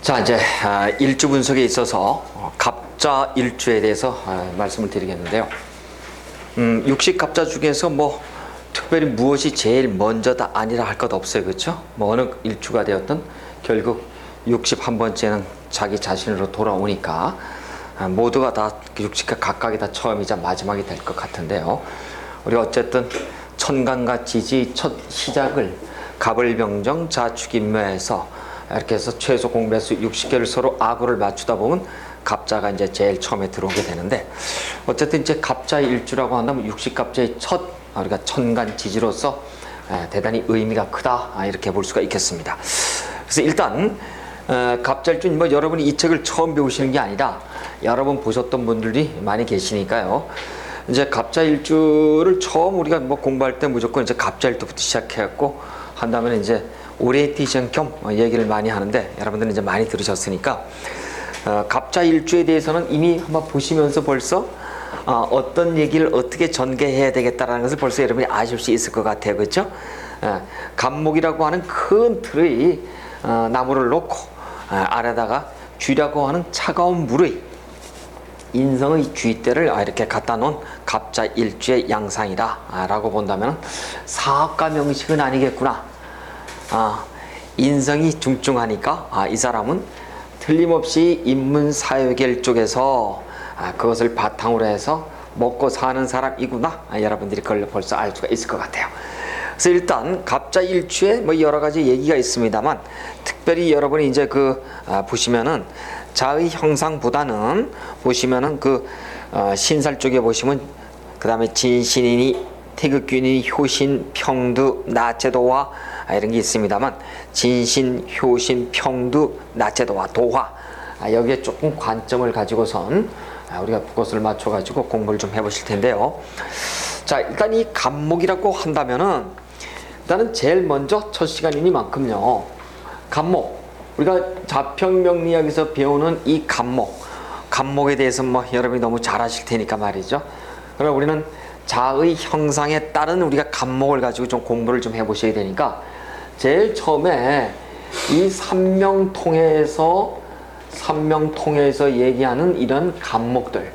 자, 이제 일주 분석에 있어서 갑자 일주에 대해서 말씀을 드리겠는데요. 육식갑자 중에서 뭐 특별히 무엇이 제일 먼저다 아니라 할 것 없어요, 그렇죠? 뭐 어느 일주가 되었든 결국 61번째는 자기 자신으로 돌아오니까 모두가 다 육식과 각각이 다 처음이자 마지막이 될 것 같은데요. 우리 어쨌든 천간과 지지 첫 시작을 갑을병정 자축인묘에서 이렇게 해서 최소 공배수 60개를 서로 악으를 맞추다 보면 갑자가 이제 제일 처음에 들어오게 되는데, 어쨌든 이제 갑자의 일주라고 한다면 육식갑자의 첫 우리가 천간 지지로서 대단히 의미가 크다, 이렇게 볼 수가 있겠습니다. 그래서 일단 갑자일주, 뭐 여러분이 이 책을 처음 배우시는 게 아니라 여러 번 보셨던 분들이 많이 계시니까요. 이제 갑자일주를 처음 우리가 뭐 공부할 때 무조건 이제 갑자일주부터 시작해갖고 한다면 이제 오리엔테이션 겸 얘기를 많이 하는데, 여러분들은 이제 많이 들으셨으니까 갑자일주에 대해서는 이미 한번 보시면서 벌써 어떤 얘기를 어떻게 전개해야 되겠다라는 것을 벌써 여러분이 아실 수 있을 것 같아요, 그렇죠? 갑목이라고 하는 큰 틀의 나무를 놓고 아래다가 쥐라고 하는 차가운 물의 인성의 쥐대를 이렇게 갖다 놓은 갑자일주의 양상이다 라고 본다면 사업가 명식은 아니겠구나. 인성이 중증하니까 이 사람은 틀림없이 인문사회계 쪽에서 그것을 바탕으로 해서 먹고 사는 사람이구나, 여러분들이 그걸 벌써 알 수가 있을 것 같아요. 그래서 일단 갑자일주에 뭐 여러 가지 얘기가 있습니다만, 특별히 여러분이 이제 보시면은 자의 형상보다는 보시면은 신살 쪽에 보시면 그 다음에 진신이니 태극균이 효신 평두 나체도화 이런 게 있습니다만, 진신 효신 평두 나체도화 도화, 여기에 조금 관점을 가지고선 우리가 그것을 맞춰 가지고 공부를 좀 해보실 텐데요. 자, 일단 이 갑목이라고 한다면은 일단은 제일 먼저 첫 시간이니만큼요, 갑목, 우리가 자평명리학에서 배우는 이 갑목에 대해서 뭐 여러분이 너무 잘 아실 테니까 말이죠. 그럼 우리는 자의 형상에 따른 우리가 갑목을 가지고 좀 공부를 좀 해보셔야 되니까, 제일 처음에 이 삼명통해에서 얘기하는 이런 갑목들,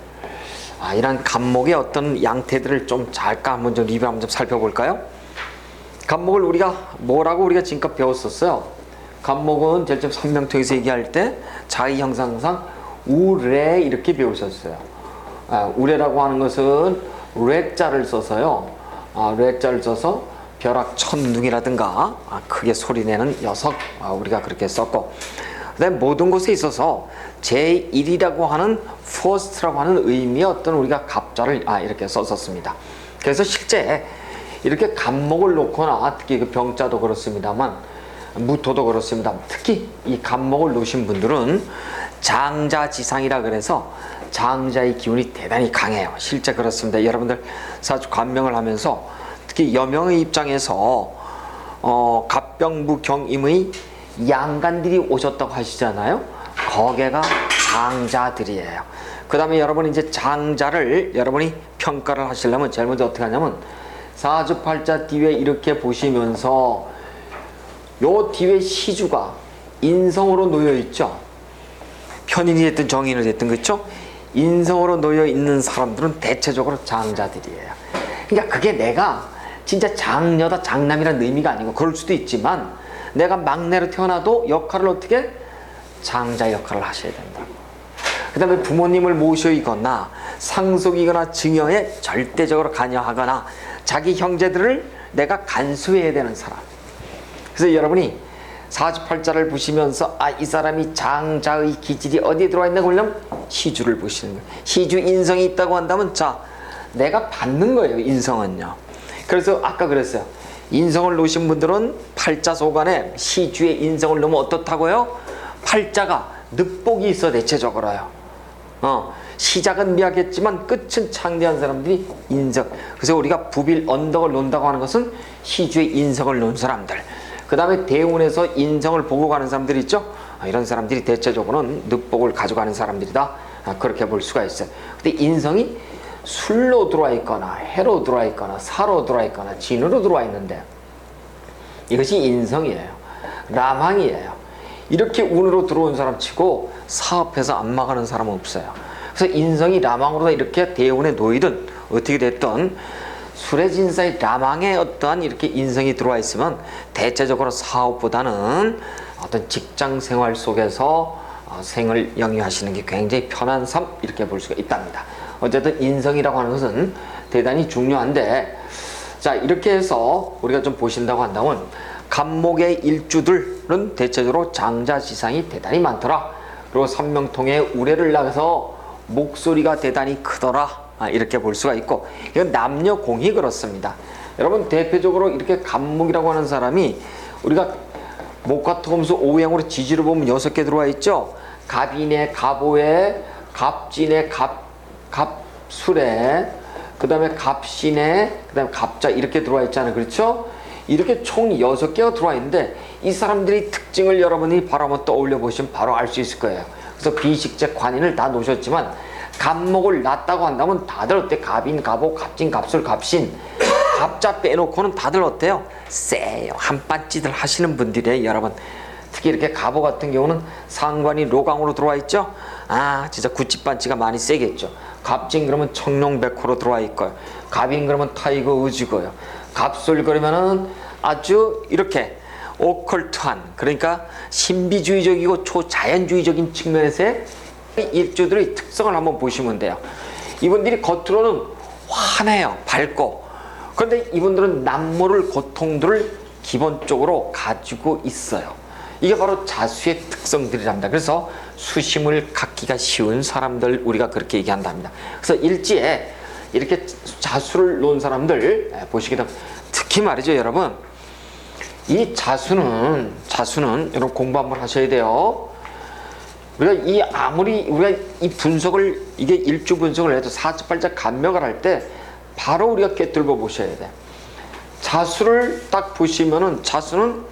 이런 갑목의 어떤 양태들을 좀 잠깐 한번 좀 리뷰 한번 좀 살펴볼까요? 갑목을 우리가 뭐라고 우리가 지금껏 배웠었어요? 갑목은 제일 처음 삼명통에서 얘기할 때 자의 형상상 우레 이렇게 배우셨어요. 우레라고 하는 것은 뢰자를 써서요. 뢰자를 써서 벼락천둥이라든가 크게 소리내는 녀석, 우리가 그렇게 썼고, 그다음에 모든 것에 있어서 제1이라고 하는 first라고 하는 의미의 어떤 우리가 갑자를 이렇게 썼었습니다. 그래서 실제 이렇게 갑목을 놓거나, 특히 그 병자도 그렇습니다만 무토도 그렇습니다. 특히 이 갑목을 놓으신 분들은 장자지상이라 그래서 장자의 기운이 대단히 강해요. 실제 그렇습니다. 여러분들 사주 관명을 하면서 특히 여명의 입장에서 갑병무경임의 양간들이 오셨다고 하시잖아요. 거기가 장자들이에요. 그 다음에 여러분이 이제 장자를 여러분이 평가를 하시려면 제일 먼저 어떻게 하냐면, 사주팔자 뒤에 이렇게 보시면서 요 뒤에 시주가 인성으로 놓여 있죠. 편인이 됐든 정인이 됐든, 그렇죠? 인성으로 놓여 있는 사람들은 대체적으로 장자들이에요. 그러니까 그게 내가 진짜 장녀다 장남이라는 의미가 아니고, 그럴 수도 있지만 내가 막내로 태어나도 역할을 어떻게? 장자 역할을 하셔야 된다고. 그 다음에 부모님을 모셔이거나 상속이거나 증여에 절대적으로 관여하거나 자기 형제들을 내가 간수해야 되는 사람. 그래서 여러분이 사주팔자를 보시면서 이 사람이 장자의 기질이 어디에 들어와 있나 보려면 시주를 보시는 거예요. 시주 인성이 있다고 한다면, 자, 내가 받는 거예요, 인성은요. 그래서 아까 그랬어요. 인성을 놓으신 분들은 팔자 소관에 시주의 인성을 놓으면 어떻다고요? 팔자가 늑복이 있어, 대체적으로요. 시작은 미약했지만 끝은 창대한 사람들이 인성. 그래서 우리가 부빌 언덕을 놓는다고 하는 것은 시주의 인성을 놓은 사람들. 그 다음에 대운에서 인성을 보고 가는 사람들이 있죠. 이런 사람들이 대체적으로는 늑복을 가져가는 사람들이다, 그렇게 볼 수가 있어요. 근데 인성이 술로 들어와 있거나 해로 들어와 있거나 사로 들어와 있거나 진으로 들어와 있는데, 이것이 인성이에요. 라망이에요. 이렇게 운으로 들어온 사람 치고 사업해서 안 망하는 사람은 없어요. 그래서 인성이 라망으로 이렇게 대운에 놓이든 어떻게 됐든 수레진사의 라망에 어떠한 이렇게 인성이 들어와 있으면 대체적으로 사업보다는 어떤 직장 생활 속에서 생을 영위하시는 게 굉장히 편한 삶 이렇게 볼 수가 있답니다. 어쨌든 인성이라고 하는 것은 대단히 중요한데, 자 이렇게 해서 우리가 좀 보신다고 한다면 갑목의 일주들은 대체적으로 장자지상이 대단히 많더라. 그리고 삼명통에 우레를 나가서 목소리가 대단히 크더라. 이렇게 볼 수가 있고, 이건 남녀 공이 그렇습니다. 여러분 대표적으로 이렇게 갑목이라고 하는 사람이 우리가 목화토금수 오행으로 지지로 보면 6개 들어와 있죠. 갑인에 갑오에 갑진에 갑술에 그 다음에 갑신에 그 다음에 갑자 이렇게 들어와 있잖아요. 그렇죠? 이렇게 총 6개가 들어와 있는데 이 사람들의 특징을 여러분이 바로 한번 떠올려 보시면 바로 알 수 있을 거예요. 그래서 비식재 관인을 다 놓으셨지만 갑목을 놨다고 한다면 다들 어때? 갑인, 갑오, 갑진, 갑술, 갑신 갑자 빼놓고는 다들 어때요? 세요. 한반찌들 하시는 분들이에요. 여러분 특히 이렇게 갑오 같은 경우는 상관이 로강으로 들어와 있죠. 진짜 구찌반찌가 많이 세겠죠. 갑진 그러면 청룡백호로 들어와 있고요. 갑인 그러면 타이거 의지고요. 갑술 그러면은 아주 이렇게 오컬트한, 그러니까 신비주의적이고 초자연주의적인 측면에서의 일주들의 특성을 한번 보시면 돼요. 이분들이 겉으로는 환해요. 밝고. 그런데 이분들은 남모를 고통들을 기본적으로 가지고 있어요. 이게 바로 자수의 특성들이랍니다. 그래서 수심을 갖기가 쉬운 사람들 우리가 그렇게 얘기한답니다. 그래서 일지에 이렇게 자수를 놓은 사람들 보시게 되면 특히 말이죠 여러분, 이 자수는 여러분 공부 한번 하셔야 돼요. 우리가 아무리 우리가 이 분석을, 이게 일주 분석을 해도 사주팔자 간명을 할 때 바로 우리가 꿰뚫고 보셔야 돼. 자수를 딱 보시면은 자수는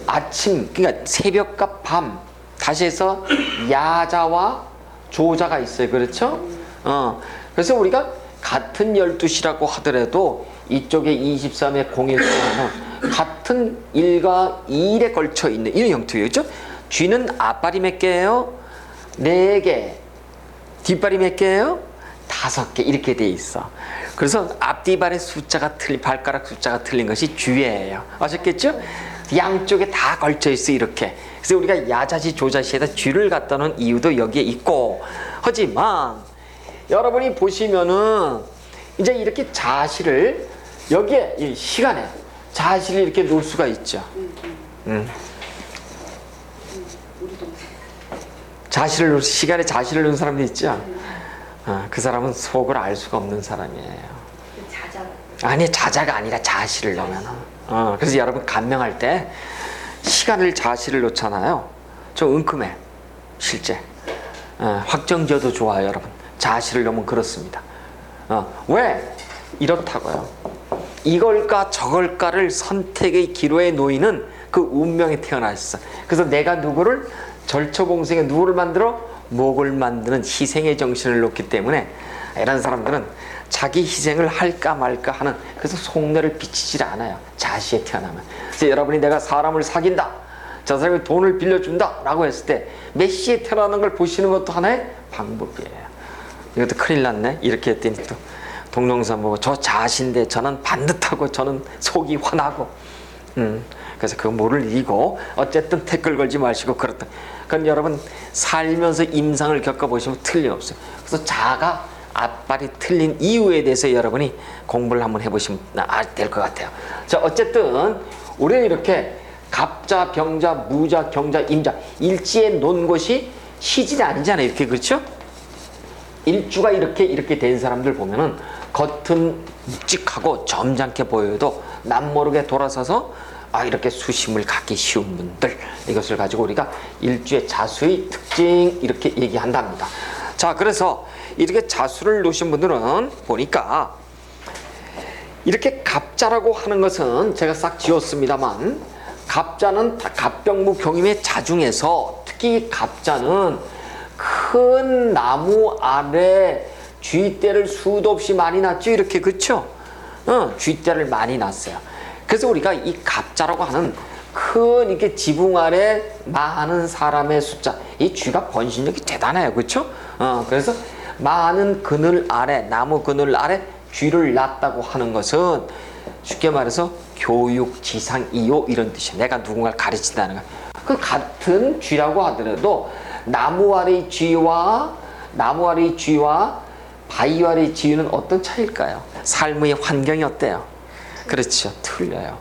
아침, 그러니까 새벽과 밤, 다시 해서 야자와 조자가 있어요. 그렇죠? 그래서 우리가 같은 12시라고 하더라도 이쪽에 23의 공일수는 같은 1과 2일에 걸쳐 있는 이런 형태예요. 그렇죠? 쥐는 앞발이 몇 개예요? 4개. 뒷발이 몇 개예요? 5개. 이렇게 돼 있어. 그래서 앞뒤발의 숫자가 발가락 숫자가 틀린 것이 쥐예요. 아셨겠죠? 양쪽에 다 걸쳐 있어 이렇게. 그래서 우리가 야자시 조자시에다 쥐를 갖다 놓은 이유도 여기에 있고, 하지만 여러분이 보시면은 이제 이렇게 자시를 여기에 이 시간에 자시를 이렇게 놓을 수가 있죠. 자시를 시간에 자시를 놓은 사람도 있죠. 그 사람은 속을 알 수가 없는 사람이에요. 아니 자자가 아니라 자시를 넣으면. 그래서 여러분 간명할 때 시간을 자시를 놓잖아요. 좀 은큼해 실제. 확정지어도 좋아요 여러분. 자시를 넣으면 그렇습니다. 왜? 이렇다고요. 이걸까 저걸까를 선택의 기로에 놓이는 그 운명에 태어났어. 그래서 내가 누구를 절처봉생에 누구를 만들어? 목을 만드는 희생의 정신을 놓기 때문에 이런 사람들은 자기 희생을 할까 말까 하는, 그래서 속내를 비치질 않아요. 자시에 태어나면. 그래서 여러분이 내가 사람을 사귄다, 저 사람이 돈을 빌려준다 라고 했을 때 몇 시에 태어나는 걸 보시는 것도 하나의 방법이에요. 이것도 큰일 났네 이렇게 했더니 또 동영상 보고 저 자신데 저는 반듯하고 저는 속이 환하고 그래서 그 모를 이기고 어쨌든 태클 걸지 마시고 그렇다. 그건 여러분 살면서 임상을 겪어보시면 틀림없어요. 그래서 자가 앞발이 틀린 이유에 대해서 여러분이 공부를 한번 해보시면 될 것 같아요. 자 어쨌든 우리는 이렇게 갑자, 병자, 무자, 경자, 임자 일지에 놓은 것이 시질이 아니잖아요. 이렇게 그렇죠? 일주가 이렇게 된 사람들 보면은 겉은 묵직하고 점잖게 보여도 남모르게 돌아서서 이렇게 수심을 갖기 쉬운 분들, 이것을 가지고 우리가 일주의 자수의 특징 이렇게 얘기한답니다. 자 그래서 이렇게 자수를 놓으신 분들은 보니까 이렇게 갑자라고 하는 것은 제가 싹 지웠습니다만, 갑자는 갑병무 경임의 자중에서 특히 갑자는 큰 나무 아래 쥐떼를 수도 없이 많이 났죠. 이렇게 그쵸? 쥐떼를 많이 났어요. 그래서 우리가 이 갑자라고 하는 큰 이렇게 지붕 아래 많은 사람의 숫자. 이 쥐가 번식력이 대단해요. 그렇죠? 그래서 많은 그늘 아래, 나무 그늘 아래 쥐를 낳았다고 하는 것은 쉽게 말해서 교육 지상이요 이런 뜻이에요. 내가 누군가를 가르친다는 거야. 그 같은 쥐라고 하더라도 나무 아래의 쥐와 바위 아래의 쥐는 어떤 차이일까요? 삶의 환경이 어때요? 그렇죠. 틀려요.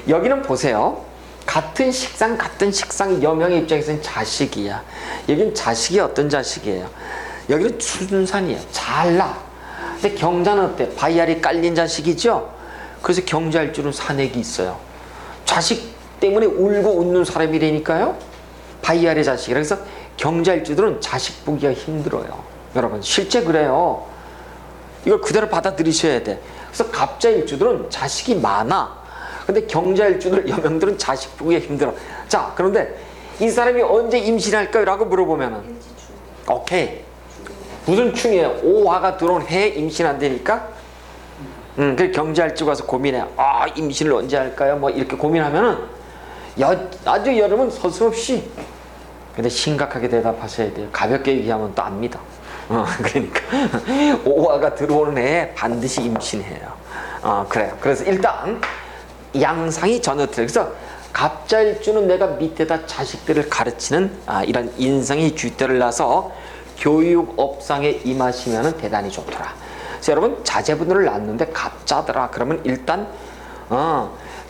여기는 보세요. 같은 식상 여명의 입장에서는 자식이야. 여기는 자식이 어떤 자식이에요? 여기는 순산이에요. 잘나. 근데 경자는 어때? 바위 아래 깔린 자식이죠? 그래서 경자일 줄은 산액이 있어요. 자식 때문에 울고 웃는 사람이라니까요. 바위 아래 자식이라. 그래서 경자일 줄은 자식 보기가 힘들어요. 여러분 실제 그래요. 이걸 그대로 받아들이셔야 돼. 그래서 갑자일주들은 자식이 많아. 근데 경자일주들 여명들은 자식 보기가 힘들어. 자, 그런데 이 사람이 언제 임신할까요? 라고 물어보면은 오케이. 무슨 충이에요? 오화가 들어온 해에 임신한다니까? 그 경자일주 가서 고민해. 아, 임신을 언제 할까요? 뭐 이렇게 고민하면은 아주 여러분 서슴없이 근데 심각하게 대답하셔야 돼요. 가볍게 얘기하면 또 압니다. 그러니까 오화가 들어오는 해에 반드시 임신해요. 그래요. 그래서 일단 양상이 전혀 틀려. 그래서 갑자일주는 내가 밑에다 자식들을 가르치는 이런 인성이 쥐떼를 낳아서 교육업상에 임하시면 대단히 좋더라. 그래서 여러분 자제분들을 낳는데 갑자더라. 그러면 일단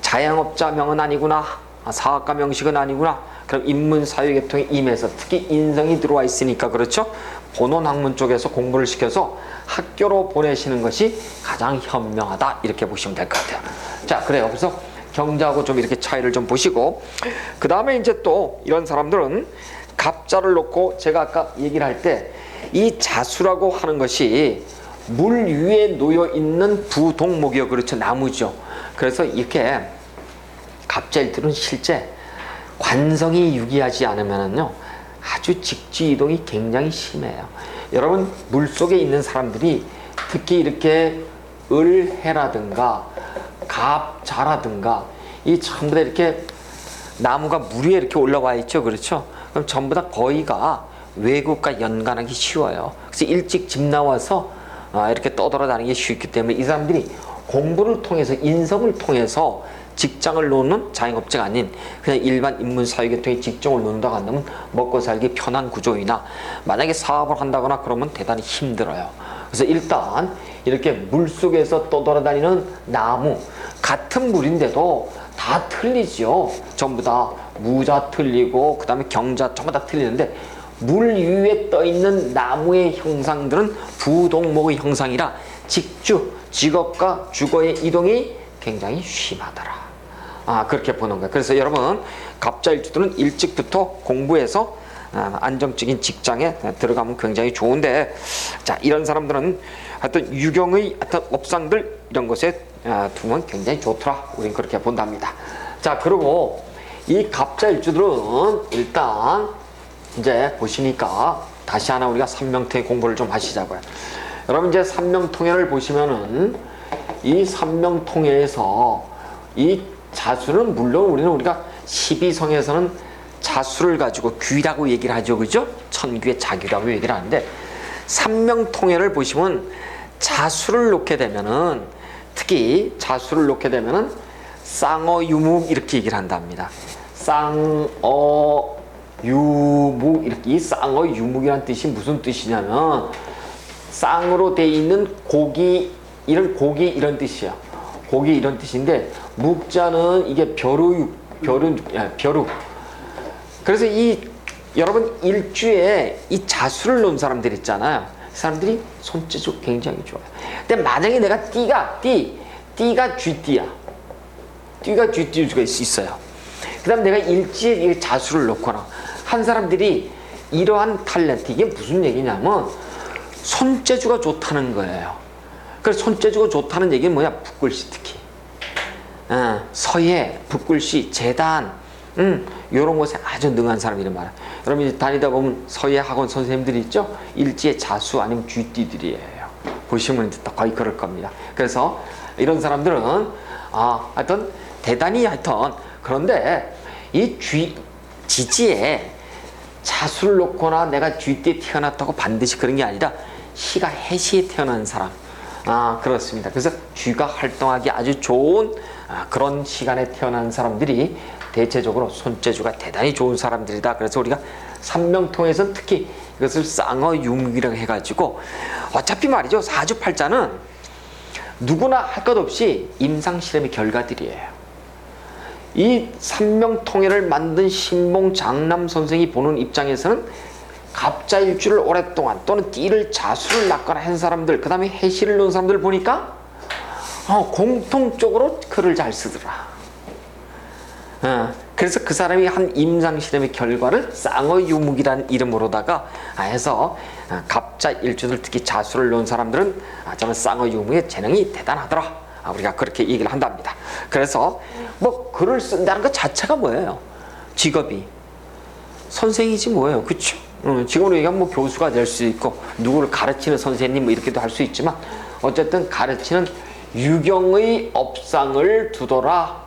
자영업자 명은 아니구나. 사학과 명식은 아니구나. 그럼 인문사회계통에 임해서 특히 인성이 들어와 있으니까 그렇죠. 본원학문 쪽에서 공부를 시켜서 학교로 보내시는 것이 가장 현명하다 이렇게 보시면 될 것 같아요. 자, 그래요. 그래서 경자하고 좀 이렇게 차이를 좀 보시고 그 다음에 이제 또 이런 사람들은 갑자를 놓고 제가 아까 얘기를 할 때 이 자수라고 하는 것이 물 위에 놓여 있는 부동목이요. 그렇죠. 나무죠. 그래서 이렇게 갑자일들은 실제 관성이 유기하지 않으면은요 아주 직지 이동이 굉장히 심해요. 여러분 물속에 있는 사람들이 특히 이렇게 을해라든가 갑자라든가 이 전부 다 이렇게 나무가 물 위에 이렇게 올라와 있죠. 그렇죠? 그럼 전부 다 거의가 외국과 연관하기 쉬워요. 그래서 일찍 집 나와서 이렇게 떠돌아다니는 게 쉽기 때문에 이 사람들이 공부를 통해서 인성을 통해서 직장을 놓는 자영업자가 아닌 그냥 일반 인문사회계통의 직종을 놓는다고 한다면 먹고 살기 편한 구조이나 만약에 사업을 한다거나 그러면 대단히 힘들어요. 그래서 일단 이렇게 물속에서 떠돌아다니는 나무 같은 물인데도 다 틀리죠. 전부 다 무자 틀리고 그 다음에 경자 전부 다 틀리는데 물 위에 떠있는 나무의 형상들은 부동목의 형상이라 직주, 직업과 주거의 이동이 굉장히 심하더라. 그렇게 보는 거예요. 그래서 여러분 갑자일주들은 일찍부터 공부해서 안정적인 직장에 들어가면 굉장히 좋은데 자 이런 사람들은 하여튼 유경의 어떤 업상들 이런 것에 두면 굉장히 좋더라. 우린 그렇게 본답니다. 자 그리고 이 갑자일주들은 일단 이제 보시니까 다시 하나 우리가 삼명통해 공부를 좀 하시자고요. 여러분 이제 삼명통해를 보시면은 이 삼명통해에서 이 자수는 물론 우리가 12성에서는 자수를 가지고 귀라고 얘기를 하죠. 그죠? 천귀의 자귀라고 얘기를 하는데 삼명통해를 보시면 자수를 놓게 되면은 특히 자수를 놓게 되면은 쌍어유묵 이렇게 얘기를 한답니다. 쌍어유묵 이렇게 이 쌍어유묵이라는 뜻이 무슨 뜻이냐면 쌍으로 돼 있는 고기 이런 뜻이야. 고기 이런 뜻인데 묵자는 이게 벼룩. 그래서 여러분 일주에 이 자수를 놓은 사람들 있잖아요. 사람들이 손재주 굉장히 좋아요. 근데 만약에 내가 띠가 쥐띠야. 띠가 쥐띠가 있어요. 그 다음 내가 일지에 자수를 놓거나 한 사람들이 이러한 탤런트 이게 무슨 얘기냐면 손재주가 좋다는 거예요. 그래서 손재주가 좋다는 얘기는 뭐야? 붓글씨 특히 서예, 붓글씨, 재단 이런 것에 아주 능한 사람들이 많아요. 여러분 이제 다니다 보면 서예 학원 선생님들이 있죠? 일지의 자수 아니면 쥐띠들이에요. 보시면 거의 그럴 겁니다. 그래서 이런 사람들은 하여튼 대단히 하여튼 그런데 이 지지에 자수를 놓거나 내가 쥐띠에 태어났다고 반드시 그런 게 아니라 시가 해시에 태어난 사람 그렇습니다. 그래서 쥐가 활동하기 아주 좋은 그런 시간에 태어난 사람들이 대체적으로 손재주가 대단히 좋은 사람들이다. 그래서 우리가 삼명통에서는 특히 이것을 쌍어유묵이라고 해가지고 어차피 말이죠. 사주팔자는 누구나 할 것 없이 임상실험의 결과들이에요. 이 삼명통해를 만든 신봉 장남 선생이 보는 입장에서는 갑자일주를 오랫동안 또는 띠를 자수를 낳거나 한 사람들, 그 다음에 해시를 놓은 사람들 보니까 공통적으로 글을 잘 쓰더라. 그래서 그 사람이 한 임상실험의 결과를 쌍어유묵이라는 이름으로다가 해서 갑자일주들 특히 자수를 놓은 사람들은 저는 쌍어유묵의 재능이 대단하더라. 우리가 그렇게 얘기를 한답니다. 그래서 뭐 글을 쓴다는 것 자체가 뭐예요? 직업이 선생이지 뭐예요, 그렇죠? 지금으로 얘기하면 뭐 교수가 될 수 있고 누구를 가르치는 선생님 뭐 이렇게도 할 수 있지만 어쨌든 가르치는 유경의 업상을 두더라.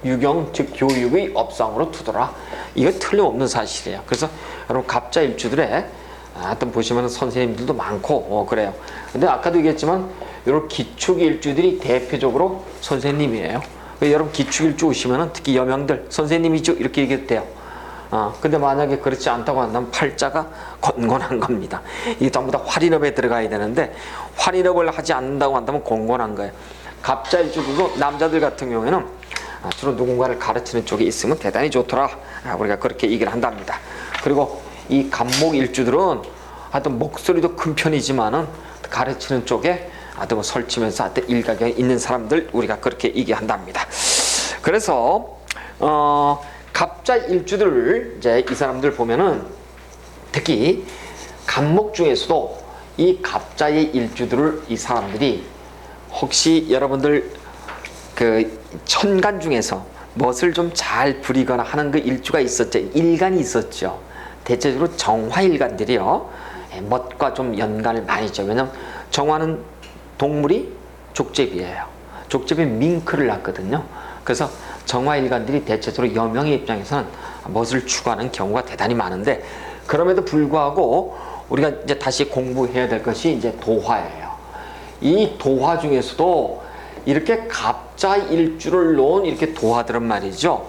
유경 즉 교육의 업상으로 두더라. 이거 틀림없는 사실이에요. 그래서 여러분 갑자일주들의 하여튼 보시면 선생님들도 많고 그래요. 근데 아까도 얘기했지만 이런 기축일주들이 대표적으로 선생님이에요. 여러분 기축일주 오시면은 특히 여명들 선생님이죠 이렇게 얘기해도 돼요. 근데 만약에 그렇지 않다고 한다면 팔자가 곤곤한 겁니다. 이게 전부 다 활인업에 들어가야 되는데 활인업을 하지 않는다고 한다면 곤곤한 거예요. 갑자일주도 남자들 같은 경우에는 주로 누군가를 가르치는 쪽에 있으면 대단히 좋더라. 우리가 그렇게 얘기를 한답니다. 그리고 이 갑목일주들은 하여튼 목소리도 큰 편이지만은 가르치는 쪽에 하여튼 뭐 설치면서 하여튼 일가견이 있는 사람들 우리가 그렇게 얘기한답니다. 그래서 갑자일주들 이제 이 사람들 보면은 특히 갑목 중에서도 이 갑자의 일주들을 이 사람들이 혹시 여러분들 그 천간 중에서 무엇을 좀 잘 부리거나 하는 그 일주가 있었죠. 일간이 있었죠. 대체적으로 정화일간들이요. 멋과 좀 연관을 많이 있죠. 왜냐면 정화는 동물이 족제비예요. 족제비 밍크를 낳거든요. 그래서 정화일간들이 대체적으로 여명의 입장에서는 멋을 추구하는 경우가 대단히 많은데 그럼에도 불구하고 우리가 이제 다시 공부해야 될 것이 이제 도화예요. 이 도화 중에서도 이렇게 갑자일주를 놓은 이렇게 도화들은 말이죠.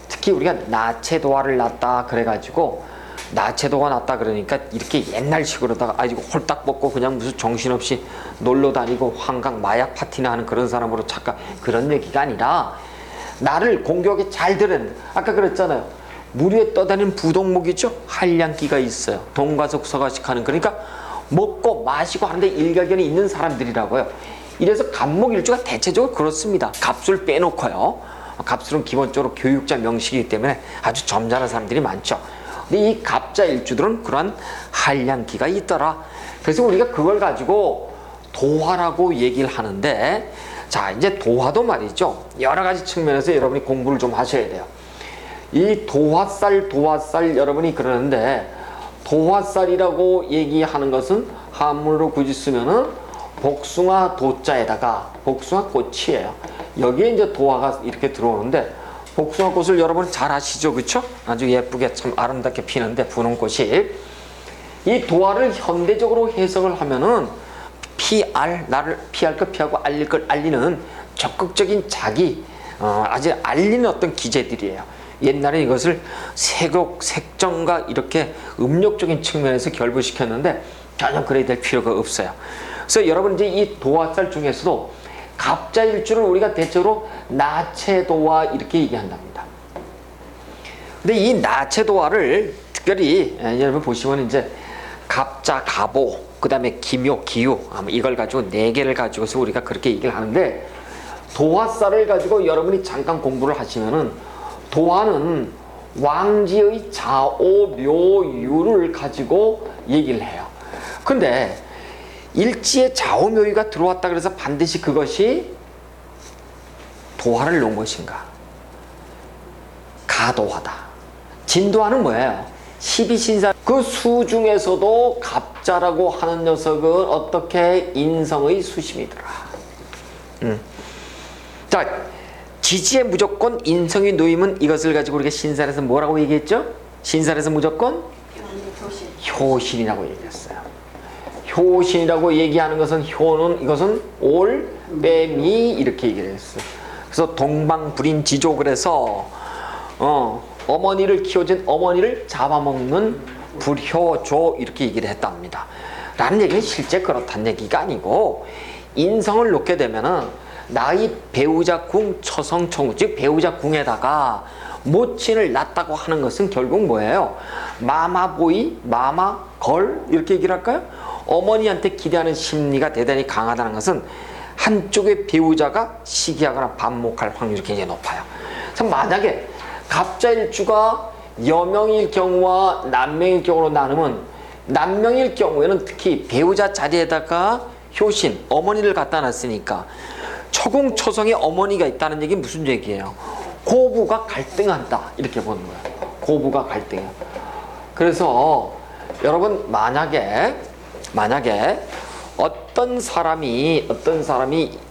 특히 우리가 나체도화를 낳다 그래가지고 나체도가 났다 그러니까 이렇게 옛날식으로다가 아주 홀딱 벗고 그냥 무슨 정신없이 놀러 다니고 환각 마약 파티나 하는 그런 사람으로 착각 그런 얘기가 아니라 나를 공격에 잘 들은 아까 그랬잖아요. 물 위에 떠다니는 부동목이죠. 한량기가 있어요. 동가석 서가식 하는 그러니까 먹고 마시고 하는데 일가견이 있는 사람들이라고요. 이래서 갑목일주가 대체적으로 그렇습니다. 갑술 빼놓고요. 갑술은 기본적으로 교육자 명식이기 때문에 아주 점잖은 사람들이 많죠. 근데 이 갑자일주들은 그러한 한량기가 있더라. 그래서 우리가 그걸 가지고 도화라고 얘기를 하는데 자 이제 도화도 말이죠. 여러 가지 측면에서 여러분이 공부를 좀 하셔야 돼요. 이 도화살 여러분이 그러는데 도화살이라고 얘기하는 것은 한문으로 굳이 쓰면은 복숭아 도자에다가 복숭아 꽃이에요. 여기에 이제 도화가 이렇게 들어오는데 복숭아 꽃을 여러분 잘 아시죠, 그렇죠? 아주 예쁘게 참 아름답게 피는데 분홍꽃이 이 도화를 현대적으로 해석을 하면은 나를 피할 것 피하고 알릴 걸 알리는 적극적인 아주 알리는 어떤 기제들이에요. 옛날에 이것을 색옥, 색정과 이렇게 음욕적인 측면에서 결부시켰는데 전혀 그래야 될 필요가 없어요. 그래서 여러분 이제 이 도화살 중에서도 갑자일주를 우리가 대체로 나체도화 이렇게 얘기한답니다. 근데 이 나체도화를 특별히 여러분 보시면 이제 갑자, 갑오, 그 다음에 기묘, 기유 이걸 가지고 4개를 가지고서 우리가 그렇게 얘기를 하는데 도화살을 가지고 여러분이 잠깐 공부를 하시면은 도화는 왕지의 자오묘유를 가지고 얘기를 해요. 근데 일지에 좌우묘유가 들어왔다 그래서 반드시 그것이 도화를 놓은 것인가? 가도화다. 진도화는 뭐예요? 12신사 그 수 중에서도 갑자라고 하는 녀석은 어떻게 인성의 수심이더라. 자, 지지에 무조건 인성이 놓이면 이것을 가지고 우리가 신살에서 뭐라고 얘기했죠? 신살에서 무조건 효신이라고 얘기했어요. 효신이라고 얘기하는 것은 효는 이것은 올, 빼미 이렇게 얘기를 했어요. 그래서 동방불인지조 그래서 어머니를 키워준 어머니를 잡아먹는 불효조 이렇게 얘기를 했답니다. 라는 얘기는 실제 그렇다는 얘기가 아니고 인성을 놓게 되면은 나의 배우자 궁 처성 청우 즉 배우자 궁에다가 모친을 낳았다고 하는 것은 결국 뭐예요? 마마보이, 마마걸 이렇게 얘기를 할까요? 어머니한테 기대하는 심리가 대단히 강하다는 것은 한쪽의 배우자가 시기하거나 반목할 확률이 굉장히 높아요. 그래서 만약에 갑자일주가 여명일 경우와 남명일 경우로 나누면 남명일 경우에는 특히 배우자 자리에다가 효신, 어머니를 갖다 놨으니까 초궁초성에 어머니가 있다는 얘기는 무슨 얘기예요? 고부가 갈등한다 이렇게 보는 거예요. 고부가 갈등해요. 그래서 여러분 만약에 어떤 사람이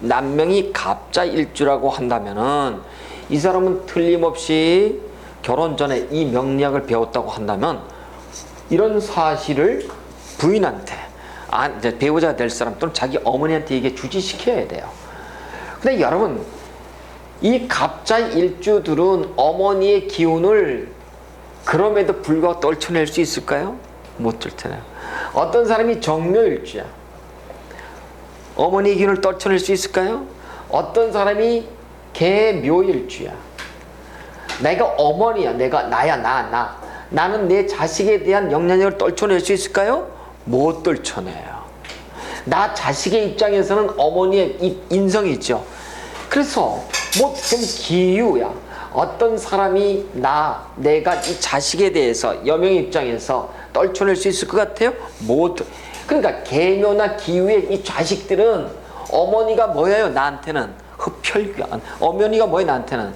남명이 갑자일주라고 한다면은 이 사람은 틀림없이 결혼 전에 이 명리학을 배웠다고 한다면 이런 사실을 부인한테 이제 배우자가 될 사람 또는 자기 어머니한테 이게 주지시켜야 돼요. 근데 여러분 이 갑자일주들은 어머니의 기운을 그럼에도 불구하고 떨쳐낼 수 있을까요? 못 떨쳐내요. 어떤 사람이 정묘일주야. 어머니의 기운을 떨쳐낼 수 있을까요? 어떤 사람이 개묘일주야. 내가 어머니야. 나야. 나는 내 자식에 대한 영향력을 떨쳐낼 수 있을까요? 못 떨쳐내요. 나 자식의 입장에서는 어머니의 인성이 있죠. 그래서 뭐 좀 기유야. 어떤 사람이 내가 이 자식에 대해서 여명 입장에서 떨쳐낼 수 있을 것 같아요? 못. 그러니까 개묘나 기유의 이 자식들은 어머니가 뭐예요? 나한테는 흡혈귀한. 어머니가 뭐예요? 나한테는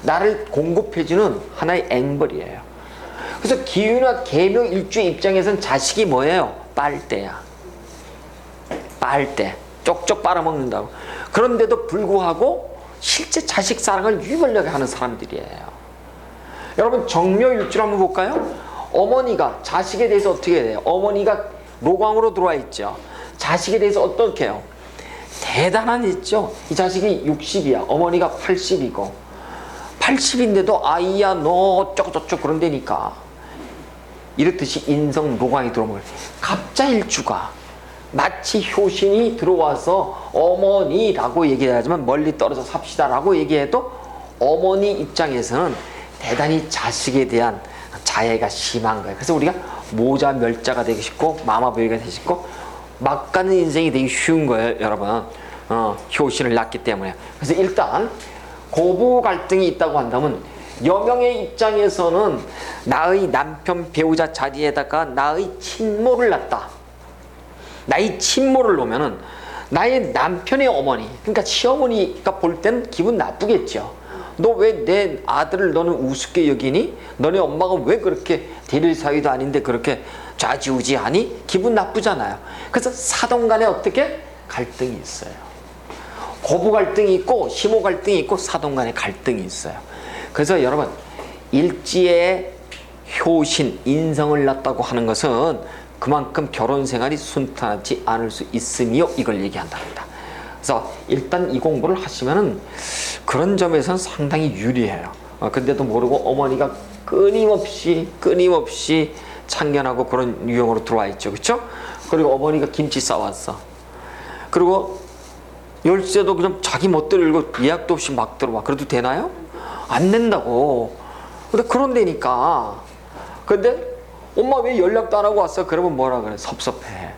나를 공급해주는 하나의 앵벌이에요. 그래서 기유나 개묘 일주의 입장에서는 자식이 뭐예요? 빨대야. 빨대. 쪽쪽 빨아먹는다고. 그런데도 불구하고 실제 자식 사랑을 유발하게 하는 사람들이에요. 여러분 정묘일주를 한번 볼까요? 어머니가 자식에 대해서 어떻게 해요? 어머니가 로광으로 들어와 있죠. 자식에 대해서 어떻게 해요? 대단한 있죠. 이 자식이 60이야. 어머니가 80이고 80인데도 아이야 너 어쩌고저쩌고 그런다니까. 이렇듯이 인성 로광이 들어오면 갑자일주가 마치 효신이 들어와서 어머니라고 얘기하지만 멀리 떨어져 삽시다라고 얘기해도 어머니 입장에서는 대단히 자식에 대한 자애가 심한 거예요. 그래서 우리가 모자 멸자가 되기 쉽고 마마보이가 되기 쉽고 막 가는 인생이 되기 쉬운 거예요, 여러분. 효신을 낳기 때문에. 그래서 일단 고부 갈등이 있다고 한다면 여명의 입장에서는 나의 남편 배우자 자리에다가 나의 친모를 낳다. 나의 친모를 놓으면은 나의 남편의 어머니, 그러니까 시어머니가 볼 때는 기분 나쁘겠죠. 너 왜 내 아들을 너는 우습게 여기니? 너네 엄마가 왜 그렇게 대릴 사위도 아닌데 그렇게 좌지우지하니? 기분 나쁘잖아요. 그래서 사돈 간에 어떻게? 갈등이 있어요. 고부 갈등이 있고 시모 갈등이 있고 사돈 간에 갈등이 있어요. 그래서 여러분 일지의 효신, 인성을 낳았다고 하는 것은 그만큼 결혼 생활이 순탄하지 않을 수 있으며 이걸 얘기한답니다. 그래서 일단 이 공부를 하시면은 그런 점에서는 상당히 유리해요. 근데도 모르고 어머니가 끊임없이 참견하고 그런 유형으로 들어와 있죠. 그렇죠? 그리고 어머니가 김치 싸왔어. 그리고 열쇠도 그냥 자기 멋대로 읽고 예약도 없이 막 들어와. 그래도 되나요? 안 된다고. 근데 그런데니까. 근데 엄마 왜 연락도 안 하고 왔어? 그러면 뭐라 그래? 섭섭해.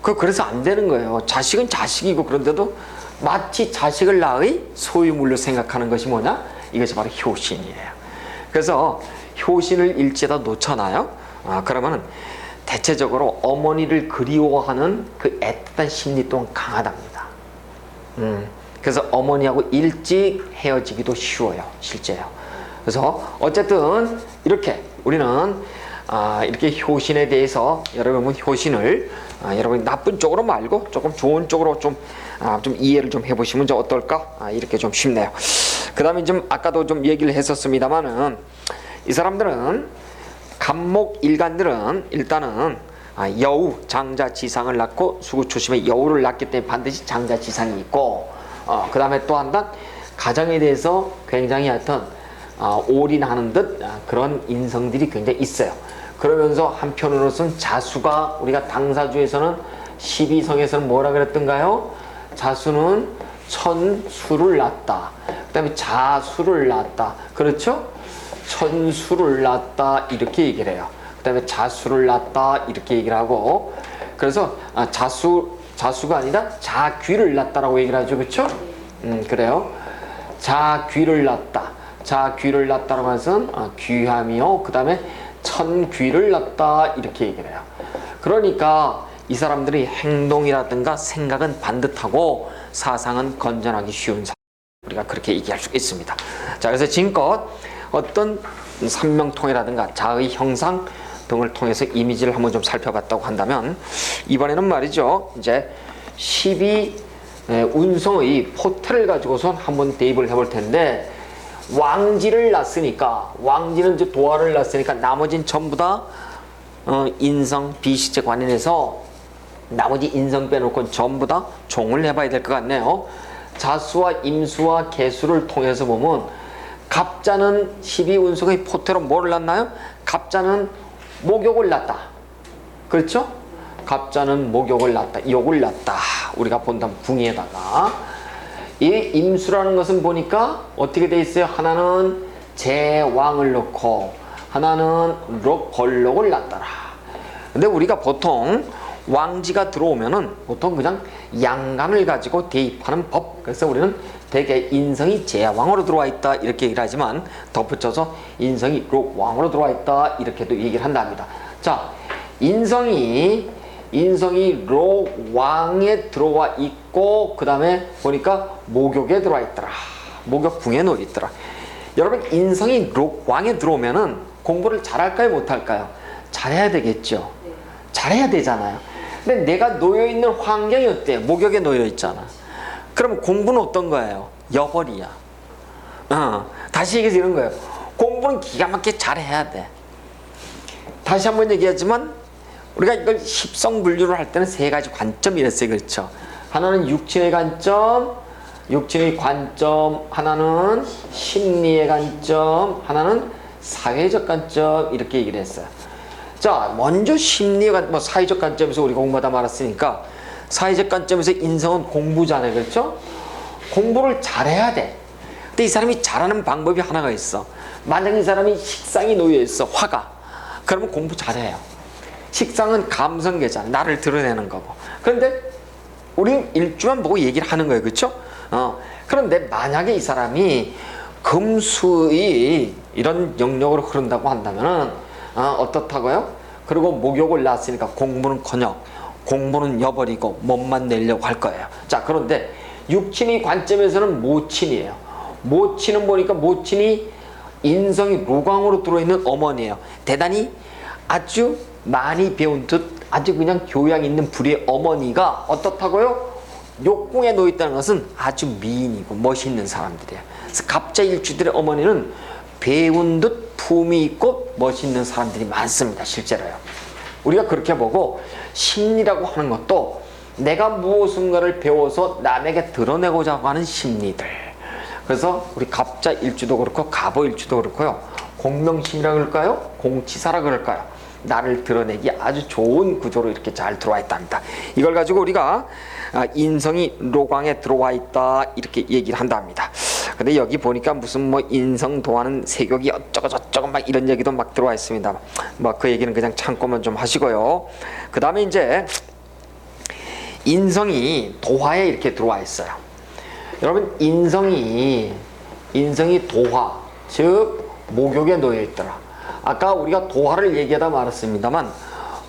그래서 안 되는 거예요. 자식은 자식이고 그런데도 마치 자식을 낳의 소유물로 생각하는 것이 뭐냐? 이것이 바로 효신이에요. 그래서 효신을 일제다 놓잖아요. 그러면 대체적으로 어머니를 그리워하는 그 애틋한 심리 또한 강하답니다. 그래서 어머니하고 일찍 헤어지기도 쉬워요. 실제요. 그래서 어쨌든 이렇게 우리는 이렇게 효신에 대해서 여러분 효신을 여러분이 나쁜 쪽으로 말고 조금 좋은 쪽으로 좀 이해를 좀 해보시면 좀 어떨까? 이렇게 좀 쉽네요. 그 다음에 좀 아까도 좀 얘기를 했었습니다만은 이 사람들은 갑목 일간들은 일단은 여우 장자지상을 낳고 수구초심에 여우를 낳기 때문에 반드시 장자지상이 있고 그 다음에 또 한 단 가정에 대해서 굉장히 하여튼 올인하는 듯 그런 인성들이 굉장히 있어요. 그러면서 한편으로서는 자수가 우리가 당사주에서는 12성에서는 뭐라 그랬던가요? 자수는 천수를 낳았다. 그 다음에 자수를 낳았다. 그렇죠? 천수를 낳았다 이렇게 얘기를 해요. 그 다음에 자수를 낳았다 이렇게 얘기를 하고 그래서 자수가 아니라 자귀를 낳았다라고 얘기를 하죠. 그렇죠? 그래요. 자귀를 낳았다. 자귀를 낳았다라고 해서 귀함이요. 그 다음에 천귀를 낳았다 이렇게 얘기를 해요. 그러니까 이 사람들이 행동이라든가 생각은 반듯하고 사상은 건전하기 쉬운 사람. 우리가 그렇게 얘기할 수 있습니다. 자, 그래서 지금껏 어떤 삼명통이라든가 자의 형상 등을 통해서 이미지를 한번 좀 살펴봤다고 한다면 이번에는 말이죠. 이제 12운성의 포태를 가지고서 한번 대입을 해볼 텐데 왕지를 낳았으니까 왕지는 이제 도화를 낳았으니까 나머지는 전부 다 인성 비시제 관련해서 나머지 인성 빼놓고 전부 다 종을 해봐야 될 것 같네요. 자수와 임수와 개수를 통해서 보면 갑자는 12운성의 포태로 뭐를 낳나요? 갑자는 목욕을 낳았다. 그렇죠? 갑자는 목욕을 낳았다. 욕을 낳았다. 우리가 본다면 붕에다가 이 임수라는 것은 보니까 어떻게 돼 있어요? 하나는 제왕을 놓고 하나는 벌록을 낳더라. 근데 우리가 보통 왕지가 들어오면은 보통 그냥 양간을 가지고 대입하는 법. 그래서 우리는 대개 인성이 제왕으로 들어와 있다 이렇게 얘기를 하지만 덧붙여서 인성이 록왕으로 들어와 있다 이렇게도 얘기를 한답니다. 자, 인성이 록왕에 들어와 있고 그 다음에 보니까 목욕에 들어와 있더라. 목욕궁에 놓여 있더라. 여러분 인성이 록왕에 들어오면은 공부를 잘할까요 못할까요? 잘해야 되겠죠. 잘해야 되잖아요. 근데 내가 놓여있는 환경이 어때요? 목욕에 놓여있잖아. 그러면 공부는 어떤 거예요? 여벌이야. 다시 얘기해서 이런 거예요. 공부는 기가 막히게 잘해야 돼. 다시 한번 얘기하지만 우리가 이걸 십성분류를 할 때는 세 가지 관점이 있어요. 그렇죠? 하나는 육친의 관점, 하나는 심리의 관점, 하나는 사회적 관점 이렇게 얘기를 했어요. 자, 먼저 심리가 사회적 관점에서 우리가 공부하다 말았으니까 사회적 관점에서 인성은 공부잖아요. 그렇죠? 공부를 잘해야 돼. 근데 이 사람이 잘하는 방법이 하나가 있어. 만약 이 사람이 식상이 놓여 있어. 화가. 그러면 공부 잘해요. 식상은 감성계잖아. 나를 드러내는 거고. 그런데 우리는 일주만 보고 얘기를 하는 거예요. 그렇죠? 그런데 만약에 이 사람이 금수의 이런 영역으로 흐른다고 한다면은 어떻다고요? 그리고 목욕을 낳았으니까 공부는커녕 공부는 여버리고 몸만 내려고 할 거예요. 자, 그런데 육친의 관점에서는 모친이에요. 모친은 보니까 모친이 인성이 로광으로 들어있는 어머니예요. 대단히 아주 많이 배운 듯 아주 그냥 교양 있는 불의 어머니가 어떻다고요? 욕궁에 놓여있다는 것은 아주 미인이고 멋있는 사람들이에요. 그래서 갑자일주들의 어머니는 배운 듯 품이 있고 멋있는 사람들이 많습니다. 실제로요. 우리가 그렇게 보고 심리라고 하는 것도 내가 무엇인가를 배워서 남에게 드러내고자 하는 심리들. 그래서 우리 갑자일주도 그렇고 갑오일주도 그렇고요. 공명신이라 그럴까요? 공치사라 그럴까요? 나를 드러내기 아주 좋은 구조로 이렇게 잘 들어와 있답니다. 이걸 가지고 우리가 인성이 로광에 들어와 있다 이렇게 얘기를 한답니다. 근데 여기 보니까 무슨 인성 도하는 세격이 어쩌고 저쩌고 막 이런 얘기도 막 들어와 있습니다. 그 얘기는 그냥 참고만 좀 하시고요. 그 다음에 이제 인성이 도화에 이렇게 들어와 있어요. 여러분 인성이 도화 즉 목욕에 놓여 있더라. 아까 우리가 도화를 얘기하다 말았습니다만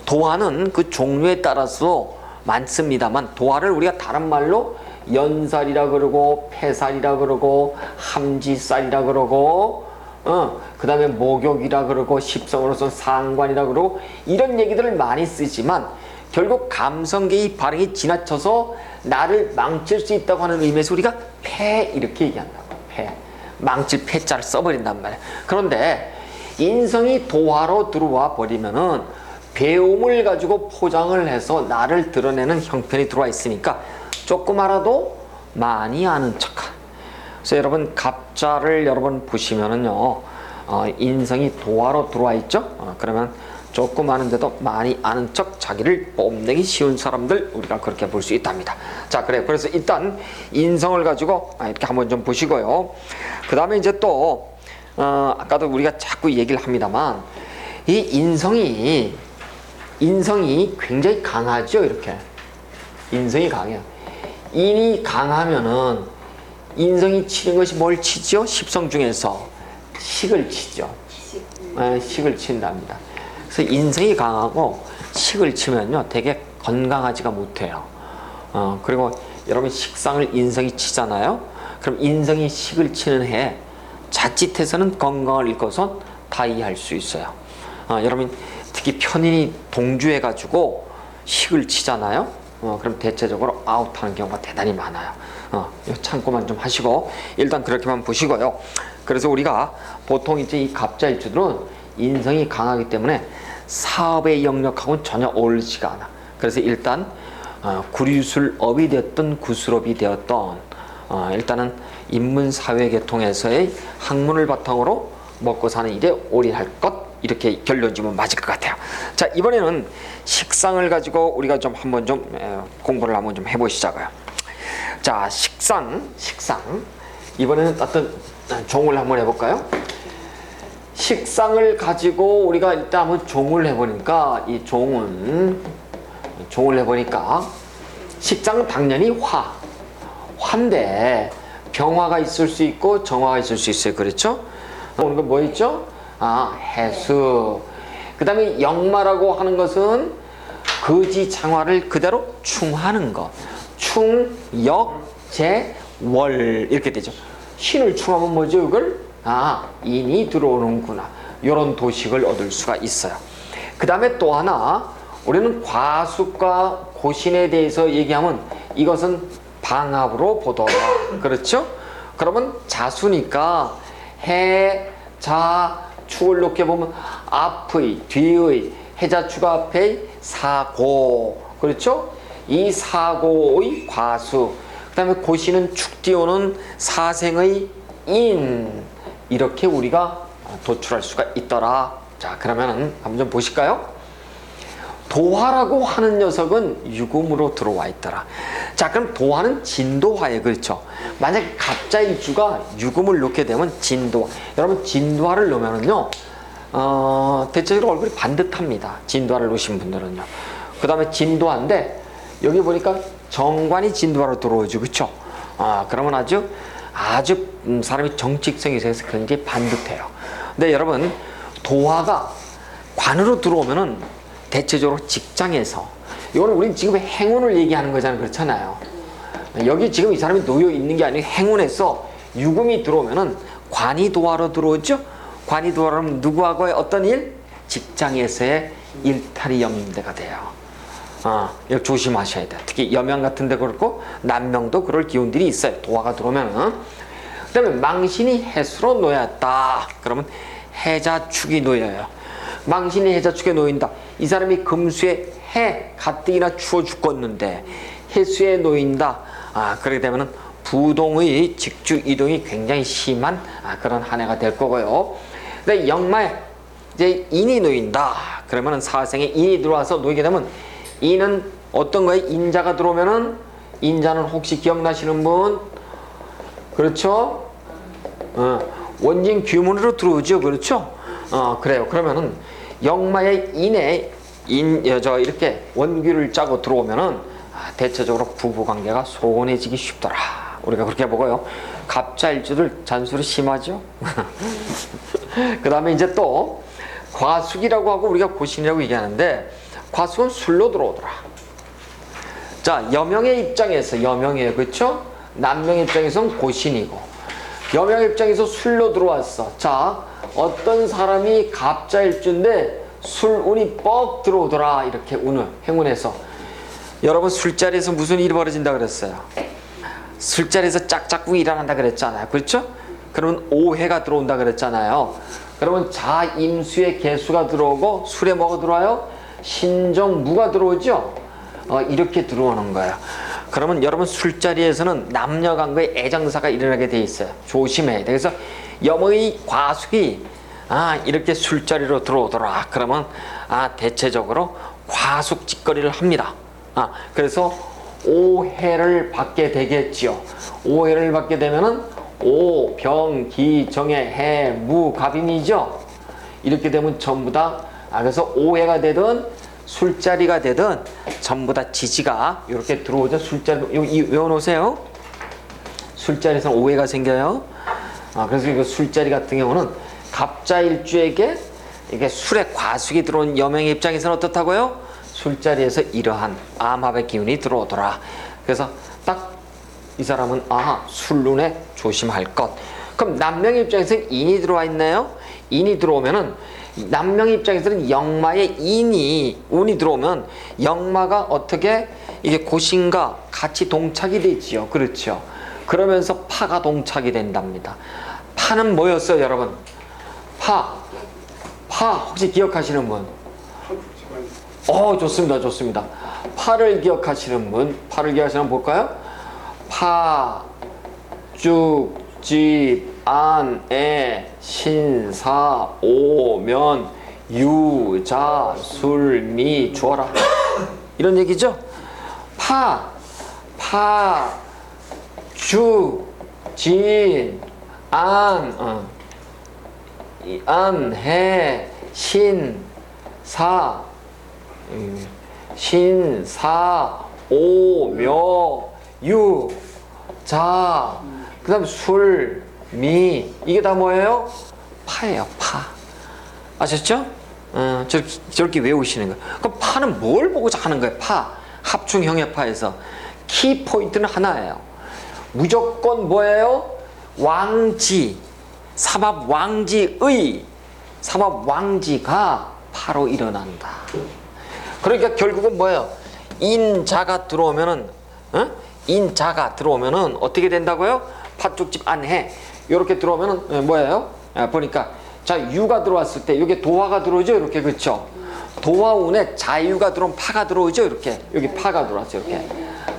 도화는 그 종류에 따라서 많습니다만 도화를 우리가 다른 말로 연살이라 그러고 폐살이라 그러고 함지살이라 그러고 그 다음에 목욕이라 그러고 십성으로서 상관이라 그러고 이런 얘기들을 많이 쓰지만 결국 감성계의 발행이 지나쳐서 나를 망칠 수 있다고 하는 의미에서 우리가 패 이렇게 얘기한다고. 패. 망칠 패자를 써버린단 말이야. 그런데 인성이 도화로 들어와 버리면은 배움을 가지고 포장을 해서 나를 드러내는 형편이 들어와 있으니까 조금 알아도 많이 아는 척한. 그래서 여러분 갑자를 여러분 보시면은요 인성이 도화로 들어와 있죠. 그러면 조금 아는데도 많이 아는 척 자기를 뽐내기 쉬운 사람들 우리가 그렇게 볼 수 있답니다. 자, 그래서 일단 인성을 가지고 이렇게 한번 좀 보시고요. 그 다음에 이제 또 아까도 우리가 자꾸 얘기를 합니다만 이 인성이 굉장히 강하죠. 이렇게 인성이 강해요. 인이 강하면은 인성이 치는 것이 뭘 치죠? 십성 중에서 식을 치죠. 식을 친답니다. 그래서 인성이 강하고 식을 치면요 되게 건강하지가 못해요. 그리고 여러분 식상을 인성이 치잖아요. 그럼 인성이 식을 치는 해 자칫해서는 건강을 잃고선 다이할 수 있어요. 여러분 특히 편인이 동주해 가지고 식을 치잖아요. 그럼 대체적으로 아웃하는 경우가 대단히 많아요. 참고만 좀 하시고 일단 그렇게만 보시고요. 그래서 우리가 보통 이제 이 갑자일주들은 인성이 강하기 때문에 사업의 영역하고는 전혀 어울리지가 않아. 그래서 일단 구류술업이 되었던 구술업이 되었던 일단은 인문사회계통에서의 학문을 바탕으로 먹고 사는 일에 올인할 것 이렇게 결론지면 맞을 것 같아요. 자, 이번에는 식상을 가지고 우리가 좀 한번 좀 공부를 한번 좀 해보시자고요. 자, 식상 이번에는 어떤 종을 한번 해볼까요? 식상을 가지고 우리가 일단 한번 종을 해보니까 이 종을 해보니까 식상은 당연히 화인데 병화가 있을 수 있고 정화가 있을 수 있어요. 그렇죠? 오늘 뭐 있죠? 해수. 그 다음에 역마라고 하는 것은 거지 장화를 그대로 충하는 것. 충, 역, 재, 월 이렇게 되죠. 신을 충하면 뭐죠? 이걸 인이 들어오는구나. 이런 도식을 얻을 수가 있어요. 그 다음에 또 하나 우리는 과수과 고신에 대해서 얘기하면 이것은 방합으로 보더라. 그렇죠? 그러면 자수니까 해, 자, 축을 놓게 보면 앞의, 뒤의, 해자축 앞의 사고. 그렇죠? 이 사고의 과수. 그 다음에 고신은 축 띄우는 사생의 인. 이렇게 우리가 도출할 수가 있더라. 자, 그러면은 한번 좀 보실까요? 도화라고 하는 녀석은 유금으로 들어와 있더라. 자, 그럼 도화는 진도화예요. 그렇죠? 만약에 갑자일주가 유금을 놓게 되면 진도화. 여러분 진도화를 놓으면은요 대체적으로 얼굴이 반듯합니다. 진도화를 놓으신 분들은요. 그 다음에 진도화인데 여기 보니까 정관이 진도화로 들어오죠. 그렇죠? 그러면 아주 사람이 정직성이 있어서 굉장히 반듯해요. 근데 여러분 도화가 관으로 들어오면은 대체적으로 직장에서 이거는 우린 지금 행운을 얘기하는 거잖아요. 그렇잖아요. 여기 지금 이 사람이 놓여 있는 게 아니고 행운에서 유금이 들어오면은 관이 도화로 들어오죠. 관이 도화로는 누구하고의 어떤 일? 직장에서의 일탈이 염대가 돼요. 이거 조심하셔야 돼요. 특히 여명 같은 데 그렇고 남명도 그럴 기운들이 있어요. 도화가 들어오면은. 그 다음에 망신이 해수로 놓였다. 그러면 해자축이 놓여요. 망신이 해자축에 놓인다. 이 사람이 금수에 해 가뜩이나 추워 죽겠는데 해수에 놓인다. 그렇게 되면은 부동의 직주 이동이 굉장히 심한 그런 한 해가 될 거고요. 근데 역마에 이제 인이 놓인다. 그러면은 사생에 인이 들어와서 놓이게 되면 인은 어떤 거에 인자가 들어오면은 인자는 혹시 기억나시는 분? 그렇죠? 원진 규문으로 들어오죠. 그렇죠? 그래요. 그러면은 역마의 인에 이렇게 원규를 짜고 들어오면은 대체적으로 부부관계가 소원해지기 쉽더라. 우리가 그렇게 보고요. 갑자일주들 잔소리 심하죠. 그 다음에 이제 또 과숙이라고 하고 우리가 고신이라고 얘기하는데 과숙은 술로 들어오더라. 자, 여명의 입장에서 여명이에요. 그렇죠? 남명의 입장에서는 고신이고 여명의 입장에서 술로 들어왔어. 자, 어떤 사람이 갑자일주인데 술운이 뻑 들어오더라. 이렇게 운을 행운해서. 여러분 술자리에서 무슨 일이 벌어진다 그랬어요? 술자리에서 짝짝꿍이 일어난다 그랬잖아요. 그렇죠? 그러면 오해가 들어온다 그랬잖아요. 그러면 자임수의 개수가 들어오고 술에 뭐가 들어와요? 신정무가 들어오죠? 이렇게 들어오는 거예요. 그러면 여러분 술자리에서는 남녀 간의 애정사가 일어나게 돼 있어요. 조심해야 돼. 그래서 염의 과숙이 이렇게 술자리로 들어오더라. 그러면 대체적으로 과숙짓거리를 합니다. 그래서 오해를 받게 되겠지요. 오해를 받게 되면은 오, 병, 기, 정해, 해, 무, 갑인이죠. 이렇게 되면 전부 다 그래서 오해가 되든 술자리가 되든 전부 다 지지가 이렇게 들어오죠. 술자리 여기 외워놓으세요. 술자리에서는 오해가 생겨요. 그래서 이거 술자리 같은 경우는 갑자일주에게 이게 술에 과숙이 들어온 여명의 입장에서는 어떻다고요? 술자리에서 이러한 암합의 기운이 들어오더라. 그래서 딱 이 사람은 술운에 조심할 것. 그럼 남명의 입장에서는 인이 들어와 있나요? 인이 들어오면은 남명의 입장에서는 역마의 운이 들어오면 역마가 어떻게 이게 고신과 같이 동착이 되지요. 그렇죠. 그러면서 파가 동착이 된답니다. 파는 뭐였어요, 여러분? 파 혹시 기억하시는 분? 좋습니다. 좋습니다. 파를 기억하시는 분 볼까요? 파, 죽, 집, 안, 애, 신, 사, 오, 면, 유, 자, 술, 미, 주어라. 이런 얘기죠? 파, 죽, 진, 안, 해, 신, 사, 오, 묘, 유, 자, 그 다음 술, 미, 이게 다 뭐예요? 파예요, 파. 아셨죠? 저렇게 외우시는 거예요. 그럼 파는 뭘 보고자 하는 거예요? 파, 합충형해파에서 키포인트는 하나예요. 무조건 뭐예요? 왕지, 삼합왕지가 파로 일어난다. 그러니까 결국은 뭐예요? 인자가 들어오면은 어떻게 된다고요? 팥죽집 안해 이렇게 들어오면은 뭐예요? 보니까 자 유가 들어왔을 때 여기 도화가 들어오죠. 이렇게 그렇죠? 도화운에 자유가 들어오면 파가 들어오죠. 이렇게 여기 파가 들어왔어요. 이렇게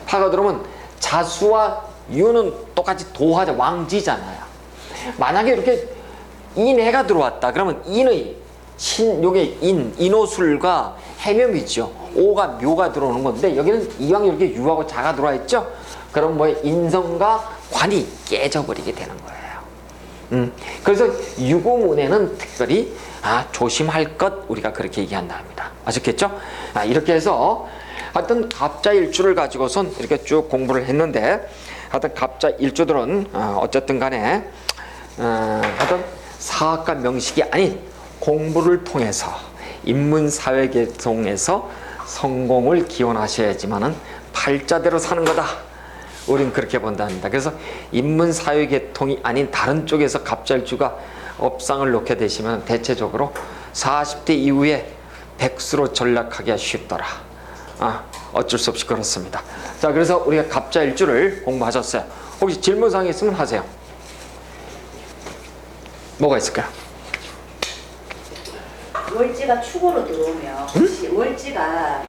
파가 들어오면 자수와 유는 똑같이 도화자 왕지잖아요. 만약에 이렇게 인해가 들어왔다 그러면 인의 요게 인호술과 해묘이죠. 오가 묘가 들어오는 건데 여기는 이왕 이렇게 유하고 자가 들어와 있죠. 그럼 뭐 인성과 관이 깨져버리게 되는 거예요. 그래서 유고문에는 특별히 조심할 것 우리가 그렇게 얘기한다 합니다. 아셨겠죠? 이렇게 해서 하여튼 갑자일주를 가지고선 이렇게 쭉 공부를 했는데 하여튼 갑자일주들은 어쨌든 간에 하여튼 사학과 명식이 아닌 공부를 통해서 인문사회계통에서 성공을 기원하셔야지만은 팔자대로 사는 거다. 우린 그렇게 본답니다. 그래서 인문사회계통이 아닌 다른 쪽에서 갑자일주가 업상을 놓게 되시면 대체적으로 40대 이후에 백수로 전락하기가 쉽더라. 어쩔 수 없이 그렇습니다. 자, 그래서 우리가 갑자일주를 공부하셨어요. 혹시 질문사항이 있으면 하세요. 뭐가 있을까요? 월지가 축으로 들어오면 월지가